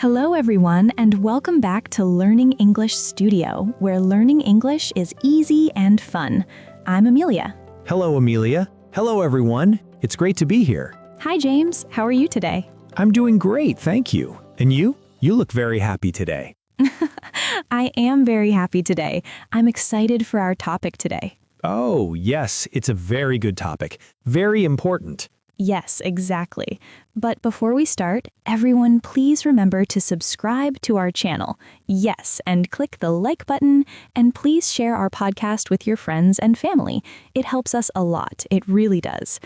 Hello, everyone, and welcome back to Learning English Studio, where learning English is easy and fun. I'm Amelia. Hello, Amelia. Hello, everyone. It's great to be here. Hi, James. How are you today? I'm doing great, thank you. And you? You look very happy today. I am very happy today. I'm excited for our topic today. Oh, yes, it's a very good topic. Very important. Yes, exactly. But before we start, everyone please remember to subscribe to our channel. Yes, and click the like button, and please share our podcast with your friends and family. It helps us a lot, it really does.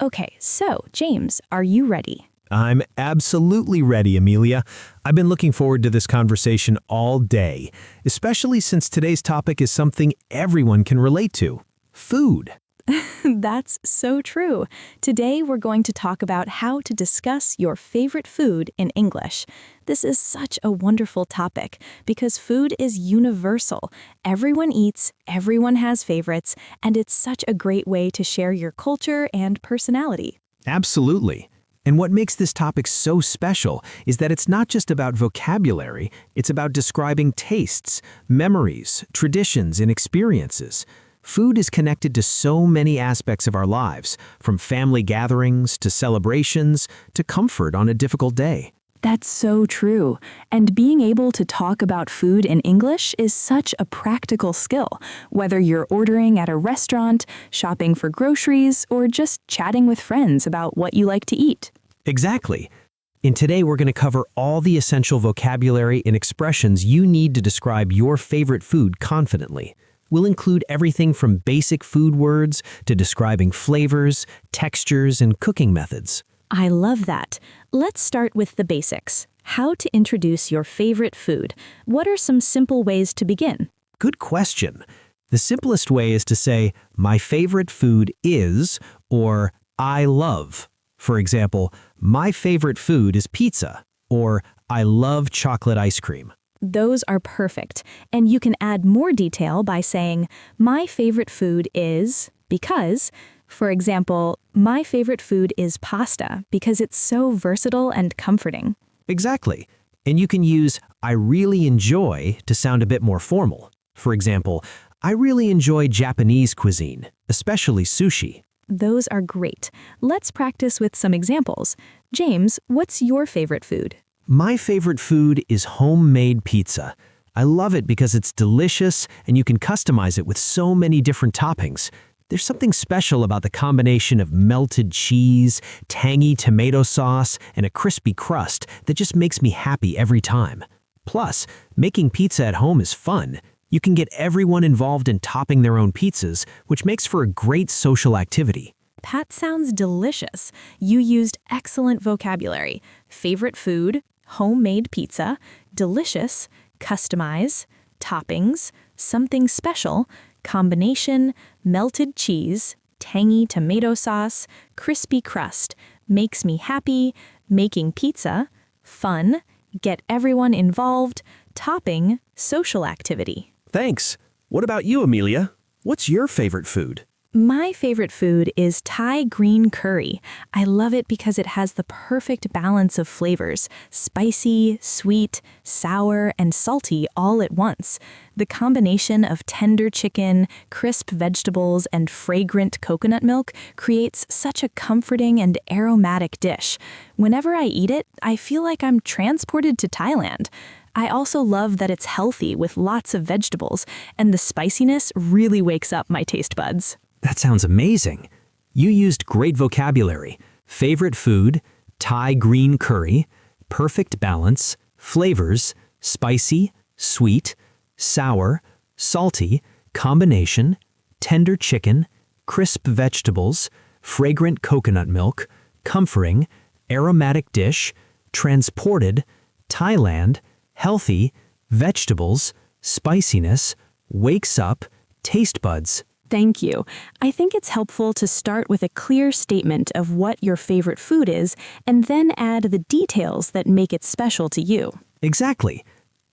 Okay, so James, are you ready? I'm absolutely ready, Amelia. I've been looking forward to this conversation all day, especially since today's topic is something everyone can relate to: food. That's so true. Today we're going to talk about how to discuss your favorite food in English. This is such a wonderful topic because food is universal. Everyone eats, everyone has favorites, and it's such a great way to share your culture and personality. Absolutely. And what makes this topic so special is that it's not just about vocabulary, it's about describing tastes, memories, traditions, and experiences. Food is connected to so many aspects of our lives, from family gatherings to celebrations to comfort on a difficult day. That's so true. And being able to talk about food in English is such a practical skill, whether you're ordering at a restaurant, shopping for groceries, or just chatting with friends about what you like to eat. Exactly. And today we're going to cover all the essential vocabulary and expressions you need to describe your favorite food confidently. We'll include everything from basic food words to describing flavors, textures, and cooking methods. I love that. Let's start with the basics. How to introduce your favorite food. What are some simple ways to begin? Good question. The simplest way is to say, "My favorite food is," or "I love." For example, "My favorite food is pizza," or "I love chocolate ice cream." Those are perfect. And you can add more detail by saying, "My favorite food is," because, for example, "My favorite food is pasta," because it's so versatile and comforting. Exactly. And you can use "I really enjoy" to sound a bit more formal. For example, "I really enjoy Japanese cuisine, especially sushi." Those are great. Let's practice with some examples. James, what's your favorite food? My favorite food is homemade pizza. I love it because it's delicious and you can customize it with so many different toppings. There's something special about the combination of melted cheese, tangy tomato sauce, and a crispy crust that just makes me happy every time. Plus, making pizza at home is fun. You can get everyone involved in topping their own pizzas, which makes for a great social activity. That sounds delicious. You used excellent vocabulary. Favorite food, homemade pizza, delicious, customize, toppings, something special, combination, melted cheese, tangy tomato sauce, crispy crust, makes me happy, making pizza, fun, get everyone involved, topping, social activity. Thanks. What about you, Amelia? What's your favorite food? My favorite food is Thai green curry. I love it because it has the perfect balance of flavors: spicy, sweet, sour, and salty all at once. The combination of tender chicken, crisp vegetables, and fragrant coconut milk creates such a comforting and aromatic dish. Whenever I eat it, I feel like I'm transported to Thailand. I also love that it's healthy with lots of vegetables, and the spiciness really wakes up my taste buds. That sounds amazing. You used great vocabulary: favorite food, Thai green curry, perfect balance, flavors, spicy, sweet, sour, salty, combination, tender chicken, crisp vegetables, fragrant coconut milk, comforting, aromatic dish, transported, Thailand, healthy, vegetables, spiciness, wakes up, taste buds. Thank you. I think it's helpful to start with a clear statement of what your favorite food is and then add the details that make it special to you. Exactly.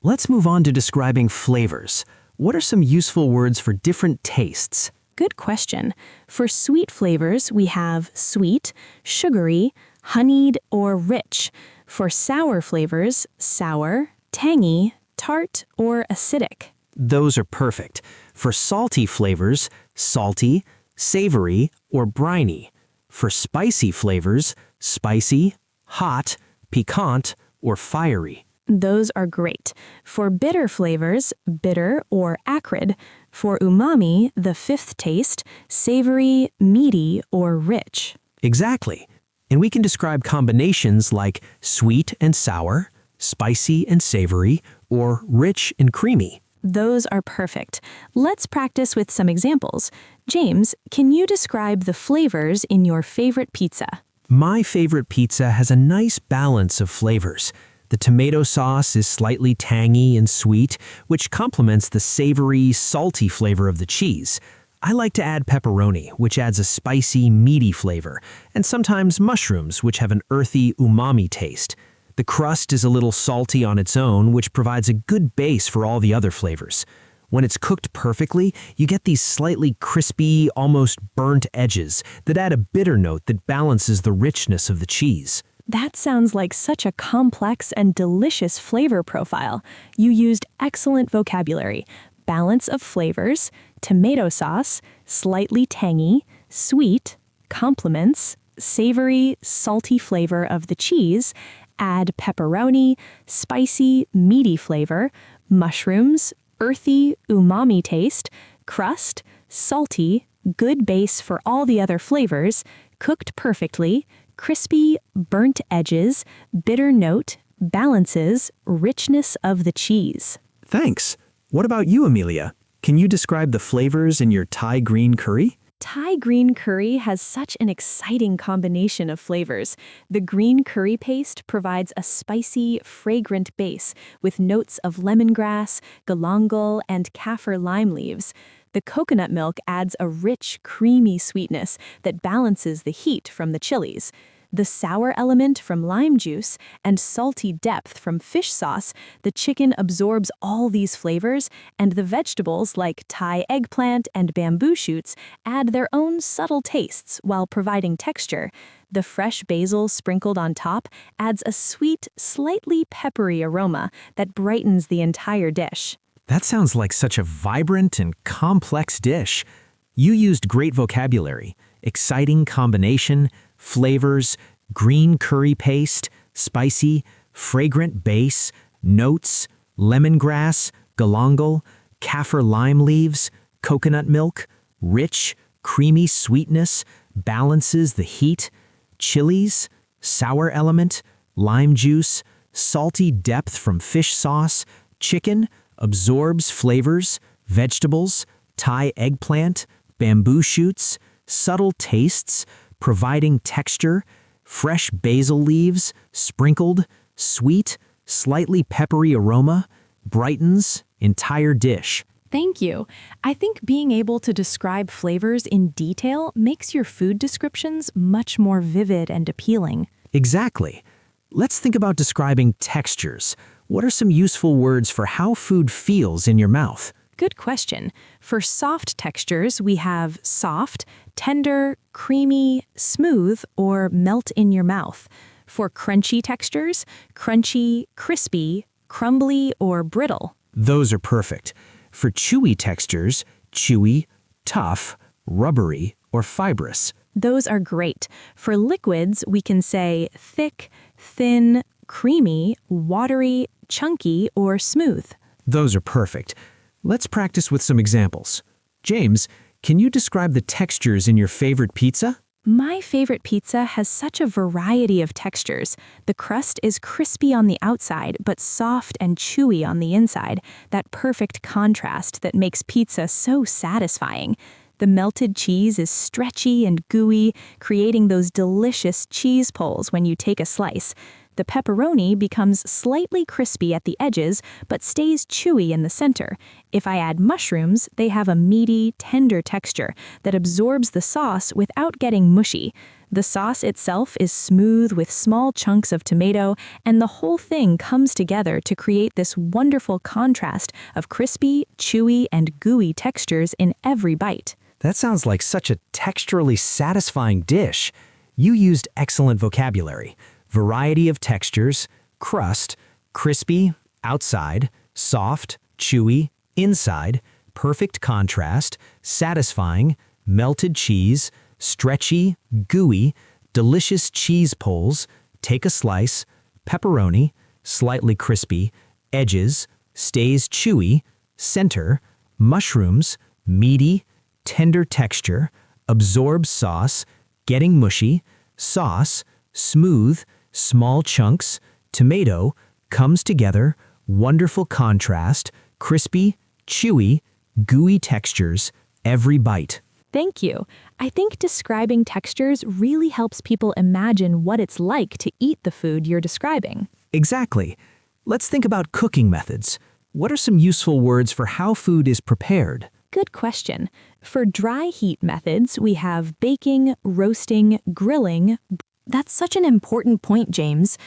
Let's move on to describing flavors. What are some useful words for different tastes? Good question. For sweet flavors, we have sweet, sugary, honeyed, or rich. For sour flavors, sour, tangy, tart, or acidic. Those are perfect. For salty flavors, salty, savory, or briny. For spicy flavors, spicy, hot, piquant, or fiery. Those are great. For bitter flavors, bitter or acrid. For umami, the fifth taste, savory, meaty, or rich. Exactly. And we can describe combinations like sweet and sour, spicy and savory, or rich and creamy. Those are perfect. Let's practice with some examples. James, can you describe the flavors in your favorite pizza? My favorite pizza has a nice balance of flavors. The tomato sauce is slightly tangy and sweet, which complements the savory, salty flavor of the cheese. I like to add pepperoni, which adds a spicy, meaty flavor, and sometimes mushrooms, which have an earthy, umami taste. The crust is a little salty on its own, which provides a good base for all the other flavors. When it's cooked perfectly, you get these slightly crispy, almost burnt edges that add a bitter note that balances the richness of the cheese. That sounds like such a complex and delicious flavor profile. You used excellent vocabulary. Balance of flavors, tomato sauce, slightly tangy, sweet, complements, savory, salty flavor of the cheese, add pepperoni, spicy, meaty flavor, mushrooms, earthy, umami taste, crust, salty, good base for all the other flavors, cooked perfectly, crispy, burnt edges, bitter note, balances, richness of the cheese. Thanks. What about you, Amelia? Can you describe the flavors in your Thai green curry? Thai green curry has such an exciting combination of flavors. The green curry paste provides a spicy, fragrant base with notes of lemongrass, galangal, and kaffir lime leaves. The coconut milk adds a rich, creamy sweetness that balances the heat from the chilies. The sour element from lime juice and salty depth from fish sauce, the chicken absorbs all these flavors, and the vegetables like Thai eggplant and bamboo shoots add their own subtle tastes while providing texture. The fresh basil sprinkled on top adds a sweet, slightly peppery aroma that brightens the entire dish. That sounds like such a vibrant and complex dish. You used great vocabulary, exciting combination, flavors, green curry paste, spicy, fragrant base, notes, lemongrass, galangal, kaffir lime leaves, coconut milk, rich, creamy sweetness, balances the heat, chilies, sour element, lime juice, salty depth from fish sauce, chicken, absorbs flavors, vegetables, Thai eggplant, bamboo shoots, subtle tastes, providing texture, fresh basil leaves, sprinkled, sweet, slightly peppery aroma, brightens, entire dish. Thank you. I think being able to describe flavors in detail makes your food descriptions much more vivid and appealing. Exactly. Let's think about describing textures. What are some useful words for how food feels in your mouth? Good question. For soft textures, we have soft, tender, creamy, smooth, or melt in your mouth. For crunchy textures, crunchy, crispy, crumbly, or brittle. Those are perfect. For chewy textures, chewy, tough, rubbery, or fibrous. Those are great. For liquids, we can say thick, thin, creamy, watery, chunky, or smooth. Those are perfect. Let's practice with some examples. James, can you describe the textures in your favorite pizza? My favorite pizza has such a variety of textures. The crust is crispy on the outside, but soft and chewy on the inside, that perfect contrast that makes pizza so satisfying. The melted cheese is stretchy and gooey, creating those delicious cheese pulls when you take a slice. The pepperoni becomes slightly crispy at the edges, but stays chewy in the center. If I add mushrooms, they have a meaty, tender texture that absorbs the sauce without getting mushy. The sauce itself is smooth with small chunks of tomato, and the whole thing comes together to create this wonderful contrast of crispy, chewy, and gooey textures in every bite. That sounds like such a texturally satisfying dish. You used excellent vocabulary. variety of textures, crust, crispy, outside, soft, chewy, inside, perfect contrast, satisfying, melted cheese, stretchy, gooey, delicious cheese pulls, take a slice, pepperoni, slightly crispy, edges, stays chewy, center, mushrooms, meaty, tender texture, absorbs sauce, getting mushy, sauce, smooth, small chunks, tomato, comes together, wonderful contrast, crispy, chewy, gooey textures, every bite. Thank you. I think describing textures really helps people imagine what it's like to eat the food you're describing. Exactly. Let's think about cooking methods. What are some useful words for how food is prepared? Good question. For dry heat methods, we have baking, roasting, grilling. That's such an important point, James.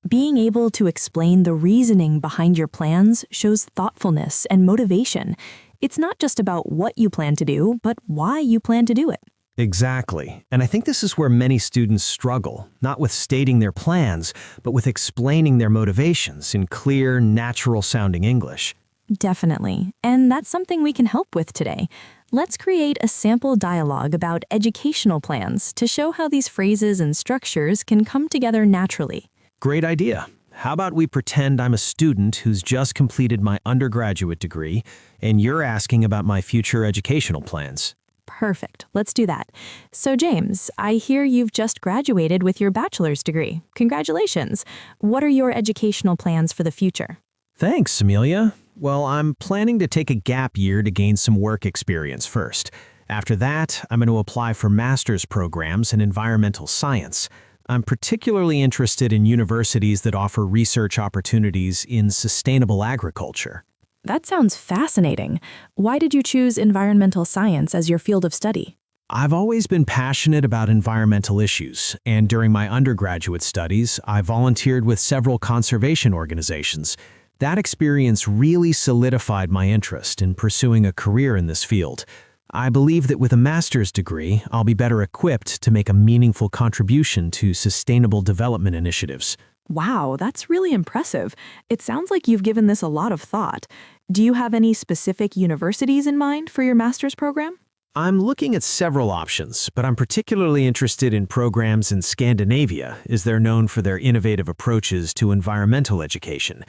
Being able to explain the reasoning behind your plans shows thoughtfulness and motivation. It's not just about what you plan to do, but why you plan to do it. Exactly. And I think this is where many students struggle, not with stating their plans, but with explaining their motivations in clear, natural-sounding English. Definitely. And that's something we can help with today. Let's create a sample dialogue about educational plans to show how these phrases and structures can come together naturally. Great idea. How about we pretend I'm a student who's just completed my undergraduate degree, and you're asking about my future educational plans? Perfect. Let's do that. So, James, I hear you've just graduated with your bachelor's degree. Congratulations. What are your educational plans for the future? Thanks, Amelia. Well, I'm planning to take a gap year to gain some work experience first. After that, I'm going to apply for master's programs in environmental science. I'm particularly interested in universities that offer research opportunities in sustainable agriculture. That sounds fascinating. Why did you choose environmental science as your field of study? I've always been passionate about environmental issues, and during my undergraduate studies, I volunteered with several conservation organizations. That experience really solidified my interest in pursuing a career in this field. I believe that with a master's degree, I'll be better equipped to make a meaningful contribution to sustainable development initiatives. Wow, that's really impressive. It sounds like you've given this a lot of thought. Do you have any specific universities in mind for your master's program? I'm looking at several options, but I'm particularly interested in programs in Scandinavia, as they're known for their innovative approaches to environmental education.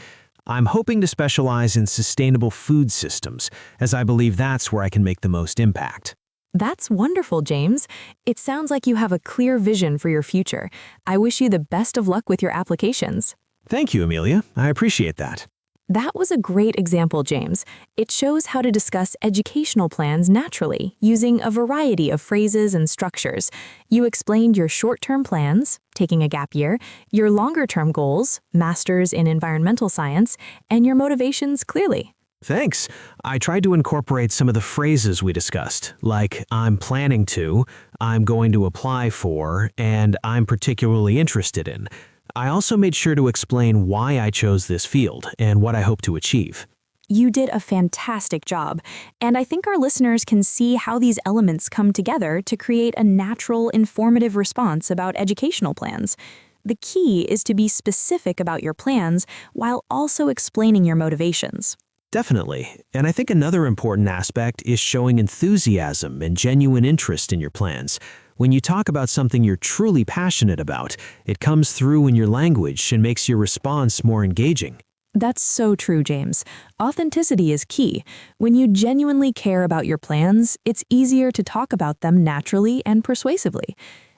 I'm hoping to specialize in sustainable food systems, as I believe that's where I can make the most impact. That's wonderful, James. It sounds like you have a clear vision for your future. I wish you the best of luck with your applications. Thank you, Amelia. I appreciate that. That was a great example, James. It shows how to discuss educational plans naturally, using a variety of phrases and structures. You explained your short-term plans, taking a gap year, your longer-term goals, masters in environmental science, and your motivations clearly. Thanks. I tried to incorporate some of the phrases we discussed, like I'm planning to, I'm going to apply for, and I'm particularly interested in. I also made sure to explain why I chose this field and what I hope to achieve. You did a fantastic job, and I think our listeners can see how these elements come together to create a natural, informative response about educational plans. The key is to be specific about your plans while also explaining your motivations. Definitely. And I think another important aspect is showing enthusiasm and genuine interest in your plans. When you talk about something you're truly passionate about, it comes through in your language and makes your response more engaging. That's so true, James. Authenticity is key. When you genuinely care about your plans, it's easier to talk about them naturally and persuasively.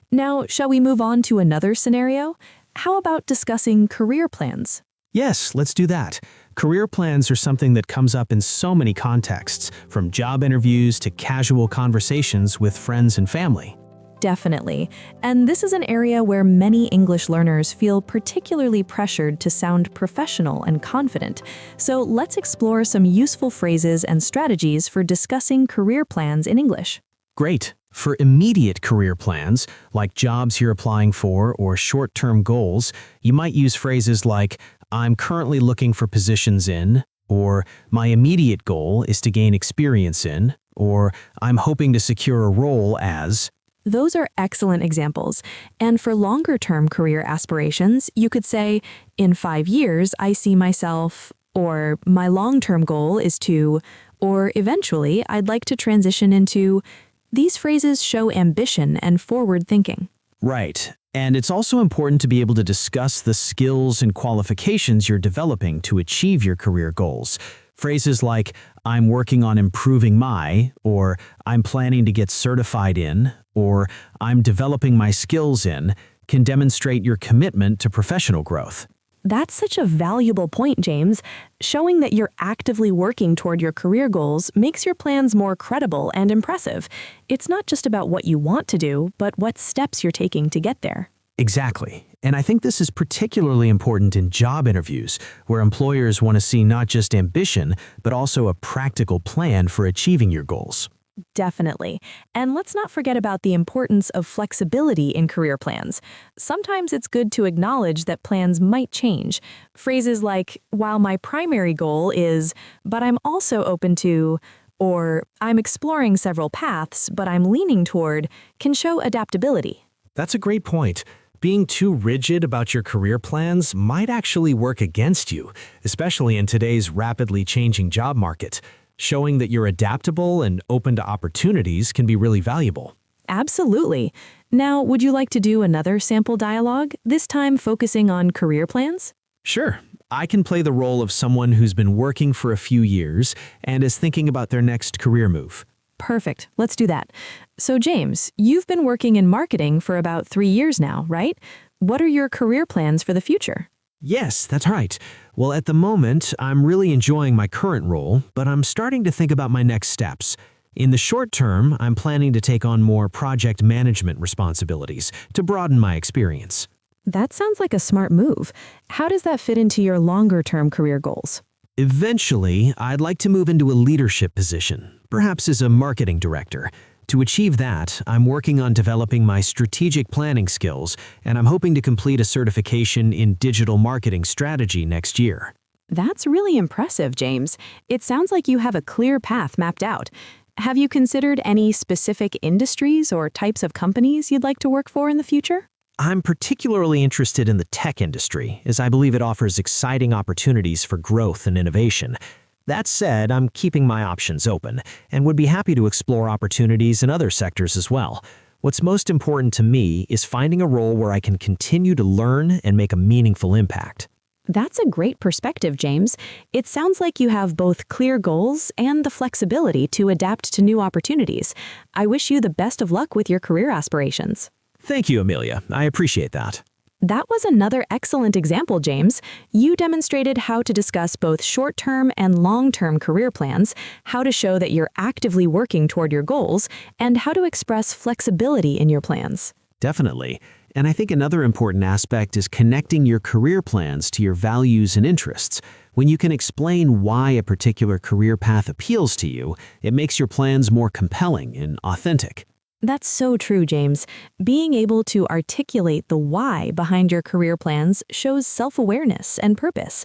Now, shall we move on to another scenario? How about discussing career plans? Yes, let's do that. Career plans are something that comes up in so many contexts, from job interviews to casual conversations with friends and family. Definitely. And this is an area where many English learners feel particularly pressured to sound professional and confident. So let's explore some useful phrases and strategies for discussing career plans in English. Great. For immediate career plans, like jobs you're applying for or short-term goals, you might use phrases like, I'm currently looking for positions in, or my immediate goal is to gain experience in, or I'm hoping to secure a role as. Those are excellent examples. And for longer-term career aspirations, you could say, in 5 years, I see myself, or my long-term goal is to, or eventually, I'd like to transition into. These phrases show ambition and forward thinking. Right. And it's also important to be able to discuss the skills and qualifications you're developing to achieve your career goals. Phrases like, I'm working on improving my, or I'm planning to get certified in, or I'm developing my skills in, can demonstrate your commitment to professional growth. That's such a valuable point, James. Showing that you're actively working toward your career goals makes your plans more credible and impressive. It's not just about what you want to do, but what steps you're taking to get there. Exactly. And I think this is particularly important in job interviews, where employers want to see not just ambition, but also a practical plan for achieving your goals. Definitely. And let's not forget about the importance of flexibility in career plans. Sometimes it's good to acknowledge that plans might change. Phrases like, while my primary goal is, but I'm also open to, or I'm exploring several paths, but I'm leaning toward, can show adaptability. That's a great point. Being too rigid about your career plans might actually work against you, especially in today's rapidly changing job market. Showing that you're adaptable and open to opportunities can be really valuable. Absolutely. Now, would you like to do another sample dialogue, this time focusing on career plans? Sure, I can play the role of someone who's been working for a few years and is thinking about their next career move. Perfect. Let's do that. So, James, you've been working in marketing for about 3 years now, right? What are your career plans for the future? Yes, that's right. Well, at the moment, I'm really enjoying my current role, but I'm starting to think about my next steps. In the short term, I'm planning to take on more project management responsibilities to broaden my experience. That sounds like a smart move. How does that fit into your longer-term career goals? Eventually, I'd like to move into a leadership position, perhaps as a marketing director. To achieve that, I'm working on developing my strategic planning skills, and I'm hoping to complete a certification in digital marketing strategy next year. That's really impressive, James. It sounds like you have a clear path mapped out. Have you considered any specific industries or types of companies you'd like to work for in the future? I'm particularly interested in the tech industry, as I believe it offers exciting opportunities for growth and innovation. That said, I'm keeping my options open and would be happy to explore opportunities in other sectors as well. What's most important to me is finding a role where I can continue to learn and make a meaningful impact. That's a great perspective, James. It sounds like you have both clear goals and the flexibility to adapt to new opportunities. I wish you the best of luck with your career aspirations. Thank you, Amelia. I appreciate that. That was another excellent example, James. You demonstrated how to discuss both short-term and long-term career plans, how to show that you're actively working toward your goals, and how to express flexibility in your plans. Definitely. And I think another important aspect is connecting your career plans to your values and interests. When you can explain why a particular career path appeals to you, it makes your plans more compelling and authentic. That's so true, James. Being able to articulate the why behind your career plans shows self-awareness and purpose.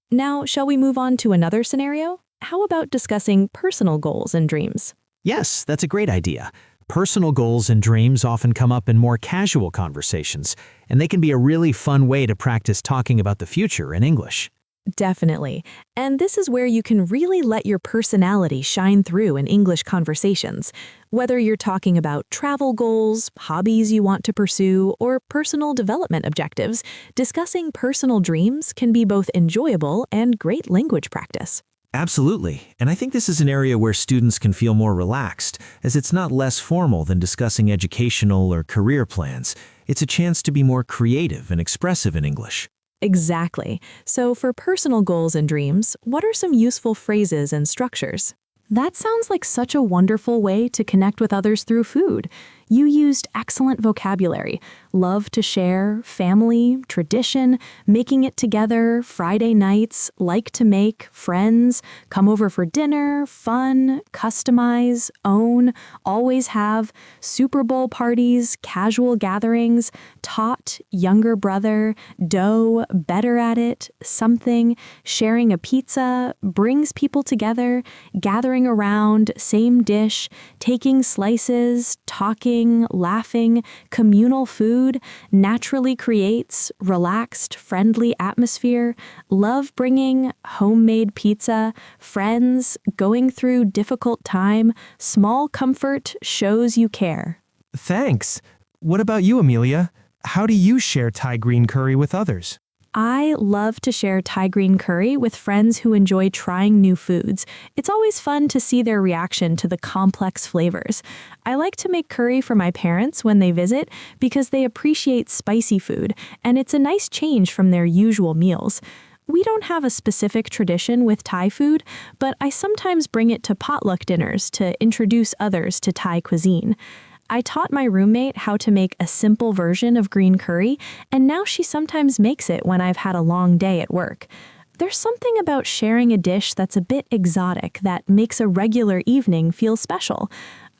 Now, shall we move on to another scenario? How about discussing personal goals and dreams? Yes, that's a great idea. Personal goals and dreams often come up in more casual conversations, and they can be a really fun way to practice talking about the future in English. Definitely. And this is where you can really let your personality shine through in English conversations. Whether you're talking about travel goals, hobbies you want to pursue, or personal development objectives, discussing personal dreams can be both enjoyable and great language practice. Absolutely, and I think this is an area where students can feel more relaxed, as it's not less formal than discussing educational or career plans. It's a chance to be more creative and expressive in English. Exactly. So for personal goals and dreams, what are some useful phrases and structures? That sounds like such a wonderful way to connect with others through food. You used excellent vocabulary. Love to share, family, tradition, making it together, Friday nights, like to make, friends, come over for dinner, fun, customize, own, always have, Super Bowl parties, casual gatherings, taught, younger brother, dough, better at it, something, sharing a pizza, brings people together, gathering around, same dish, taking slices, talking, talking, laughing, communal food naturally creates relaxed, friendly atmosphere, love bringing, homemade pizza, friends, going through difficult time, small comfort shows you care. Thanks. What about you, Amelia? How do you share Thai green curry with others? I love to share Thai green curry with friends who enjoy trying new foods. It's always fun to see their reaction to the complex flavors. I like to make curry for my parents when they visit because they appreciate spicy food, and it's a nice change from their usual meals. We don't have a specific tradition with Thai food, but I sometimes bring it to potluck dinners to introduce others to Thai cuisine. I taught my roommate how to make a simple version of green curry, and now she sometimes makes it when I've had a long day at work. There's something about sharing a dish that's a bit exotic that makes a regular evening feel special.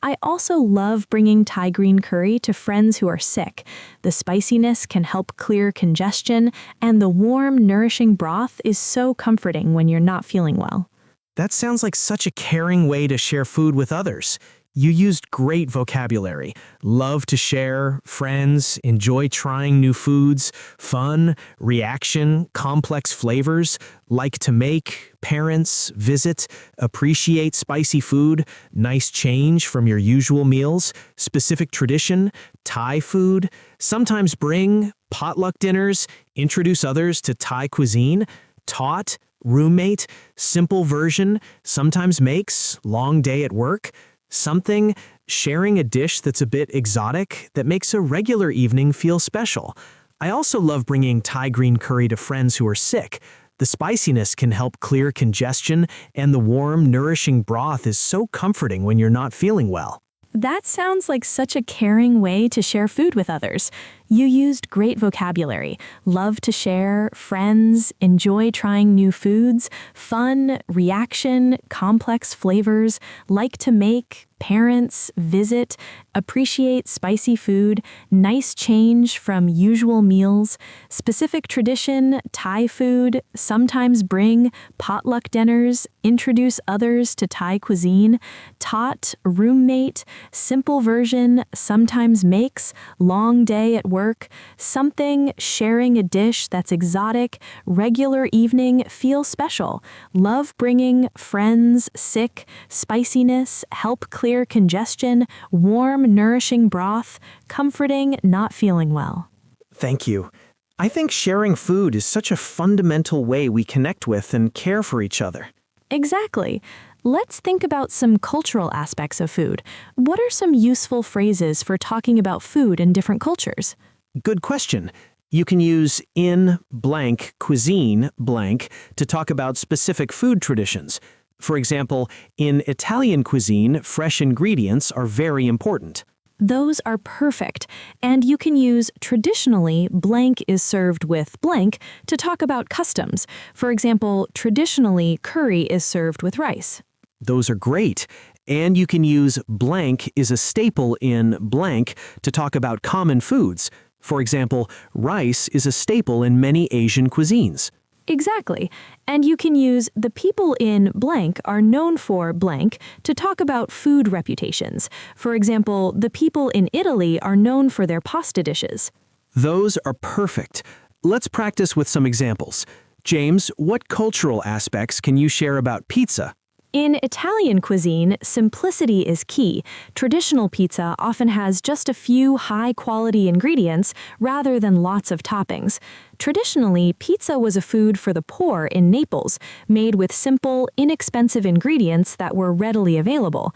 I also love bringing Thai green curry to friends who are sick. The spiciness can help clear congestion, and the warm, nourishing broth is so comforting when you're not feeling well. That sounds like such a caring way to share food with others. You used great vocabulary. Love to share, friends, enjoy trying new foods, fun, reaction, complex flavors, like to make, parents, visit, appreciate spicy food, nice change from your usual meals, specific tradition, Thai food, sometimes bring, potluck dinners, introduce others to Thai cuisine, taught, roommate, simple version, sometimes makes, long day at work, something, sharing a dish that's a bit exotic that makes a regular evening feel special. I also love bringing Thai green curry to friends who are sick. The spiciness can help clear congestion, and the warm, nourishing broth is so comforting when you're not feeling well. That sounds like such a caring way to share food with others. You used great vocabulary. Love to share, friends, enjoy trying new foods, fun, reaction, complex flavors, like to make, parents, visit, appreciate spicy food, nice change from usual meals, specific tradition, Thai food, sometimes bring, potluck dinners, introduce others to Thai cuisine, taught, roommate, simple version, sometimes makes, long day at work, something, sharing a dish that's exotic, regular evening, feel special, love bringing, friends, sick, spiciness, help clear congestion, warm, nourishing broth, comforting, not feeling well. Thank you. I think sharing food is such a fundamental way we connect with and care for each other. Exactly. Let's think about some cultural aspects of food. What are some useful phrases for talking about food in different cultures? Good question. You can use in blank cuisine blank to talk about specific food traditions. For example, in Italian cuisine, fresh ingredients are very important. Those are perfect. And you can use traditionally blank is served with blank to talk about customs. For example, traditionally curry is served with rice. Those are great. And you can use blank is a staple in blank to talk about common foods. For example, rice is a staple in many Asian cuisines. Exactly. And you can use the people in blank are known for blank to talk about food reputations. For example, the people in Italy are known for their pasta dishes. Those are perfect. Let's practice with some examples. James, what cultural aspects can you share about pizza? In Italian cuisine, simplicity is key. Traditional pizza often has just a few high-quality ingredients rather than lots of toppings. Traditionally, pizza was a food for the poor in Naples, made with simple, inexpensive ingredients that were readily available.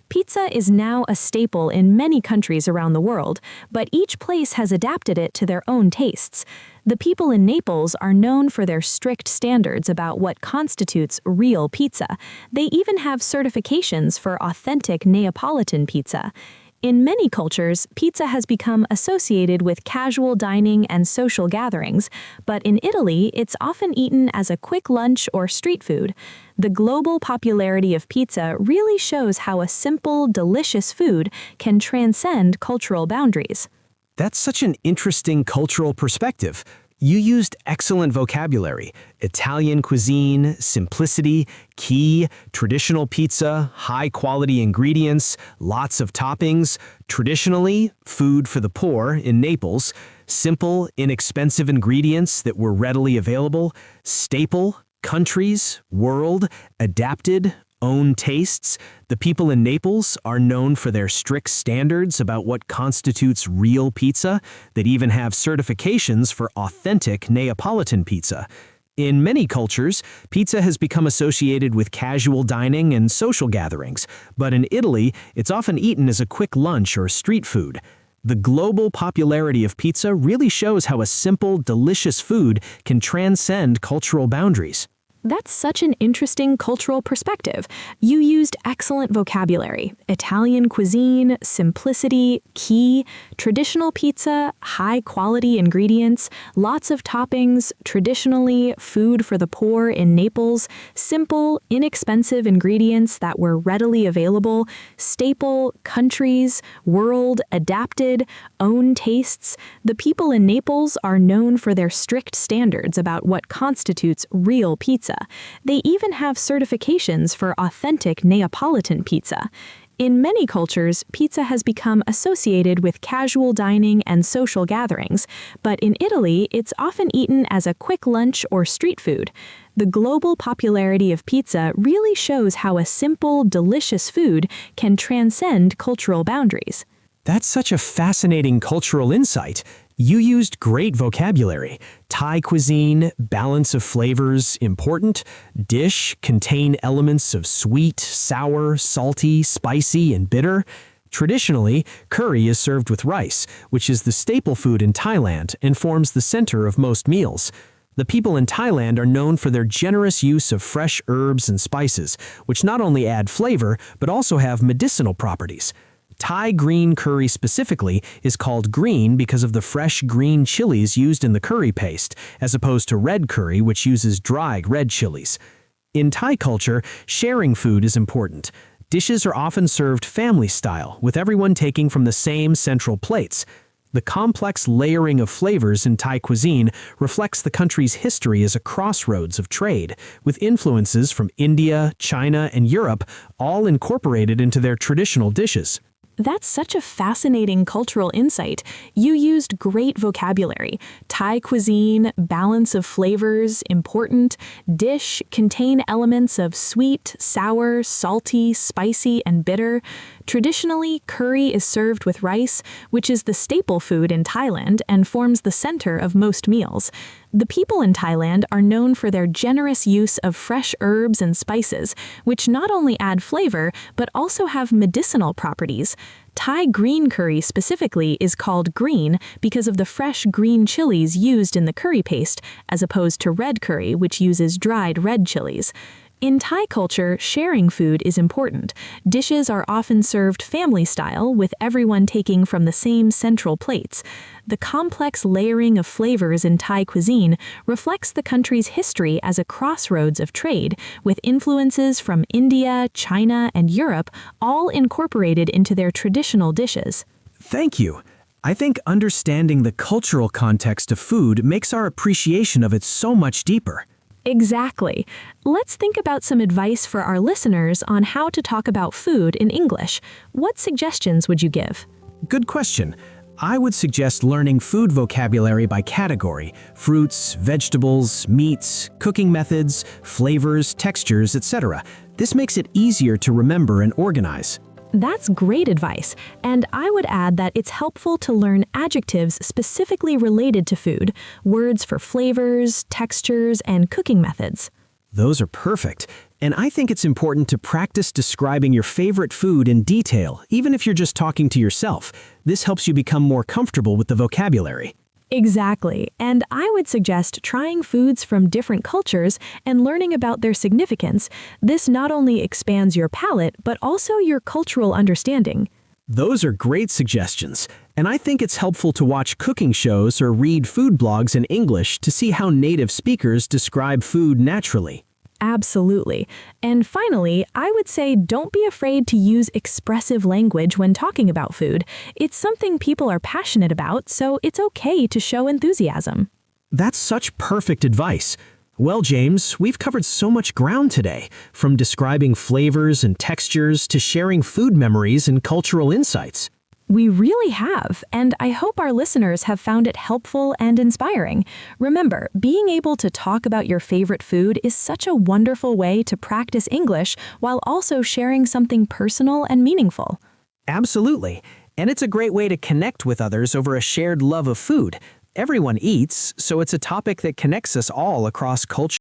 Pizza is now a staple in many countries around the world, but each place has adapted it to their own tastes. The people in Naples are known for their strict standards about what constitutes real pizza. They even have certifications for authentic Neapolitan pizza. In many cultures, pizza has become associated with casual dining and social gatherings, but in Italy, it's often eaten as a quick lunch or street food. The global popularity of pizza really shows how a simple, delicious food can transcend cultural boundaries. That's such an interesting cultural perspective. You used excellent vocabulary: Italian cuisine, simplicity, key, traditional pizza, high-quality ingredients, lots of toppings, traditionally, food for the poor in Naples, simple, inexpensive ingredients that were readily available, staple, countries, world, adapted, own tastes. The people in Naples are known for their strict standards about what constitutes real pizza, that even have certifications for authentic Neapolitan pizza. In many cultures, pizza has become associated with casual dining and social gatherings, but in Italy, it's often eaten as a quick lunch or street food. The global popularity of pizza really shows how a simple, delicious food can transcend cultural boundaries. That's such an interesting cultural perspective. You used excellent vocabulary: Italian cuisine, simplicity, key, traditional pizza, high-quality ingredients, lots of toppings, traditionally, food for the poor in Naples, simple, inexpensive ingredients that were readily available, staple, countries, world, adapted, own tastes. The people in Naples are known for their strict standards about what constitutes real pizza. They even have certifications for authentic Neapolitan pizza. In many cultures, pizza has become associated with casual dining and social gatherings, but in Italy, it's often eaten as a quick lunch or street food. The global popularity of pizza really shows how a simple, delicious food can transcend cultural boundaries. That's such a fascinating cultural insight. You used great vocabulary. Thai cuisine, balance of flavors, important. Dish, contain elements of sweet, sour, salty, spicy, and bitter. Traditionally, curry is served with rice, which is the staple food in Thailand and forms the center of most meals. The people in Thailand are known for their generous use of fresh herbs and spices, which not only add flavor, but also have medicinal properties. Thai green curry specifically is called green because of the fresh green chilies used in the curry paste, as opposed to red curry, which uses dried red chilies. In Thai culture, sharing food is important. Dishes are often served family style, with everyone taking from the same central plates. The complex layering of flavors in Thai cuisine reflects the country's history as a crossroads of trade, with influences from India, China, and Europe all incorporated into their traditional dishes. That's such a fascinating cultural insight. You used great vocabulary: Thai cuisine, balance of flavors, important, dish, contain elements of sweet, sour, salty, spicy, and bitter. Traditionally, curry is served with rice, which is the staple food in Thailand and forms the center of most meals. The people in Thailand are known for their generous use of fresh herbs and spices, which not only add flavor, but also have medicinal properties. Thai green curry specifically is called green because of the fresh green chilies used in the curry paste, as opposed to red curry, which uses dried red chilies. In Thai culture, sharing food is important. Dishes are often served family style, with everyone taking from the same central plates. The complex layering of flavors in Thai cuisine reflects the country's history as a crossroads of trade, with influences from India, China, and Europe all incorporated into their traditional dishes. Thank you. I think understanding the cultural context of food makes our appreciation of it so much deeper. Exactly. Let's think about some advice for our listeners on how to talk about food in English. What suggestions would you give? Good question. I would suggest learning food vocabulary by category: fruits, vegetables, meats, cooking methods, flavors, textures, etc. This makes it easier to remember and organize. That's great advice, and I would add that it's helpful to learn adjectives specifically related to food, words for flavors, textures, and cooking methods. Those are perfect, and I think it's important to practice describing your favorite food in detail, even if you're just talking to yourself. This helps you become more comfortable with the vocabulary. Exactly, and I would suggest trying foods from different cultures and learning about their significance. This not only expands your palate, but also your cultural understanding. Those are great suggestions, and I think it's helpful to watch cooking shows or read food blogs in English to see how native speakers describe food naturally. Absolutely. And finally, I would say don't be afraid to use expressive language when talking about food. It's something people are passionate about, so it's okay to show enthusiasm. That's such perfect advice. Well, James, we've covered so much ground today, from describing flavors and textures to sharing food memories and cultural insights. We really have, and I hope our listeners have found it helpful and inspiring. Remember, being able to talk about your favorite food is such a wonderful way to practice English while also sharing something personal and meaningful. Absolutely. And it's a great way to connect with others over a shared love of food. Everyone eats, so it's a topic that connects us all across culture.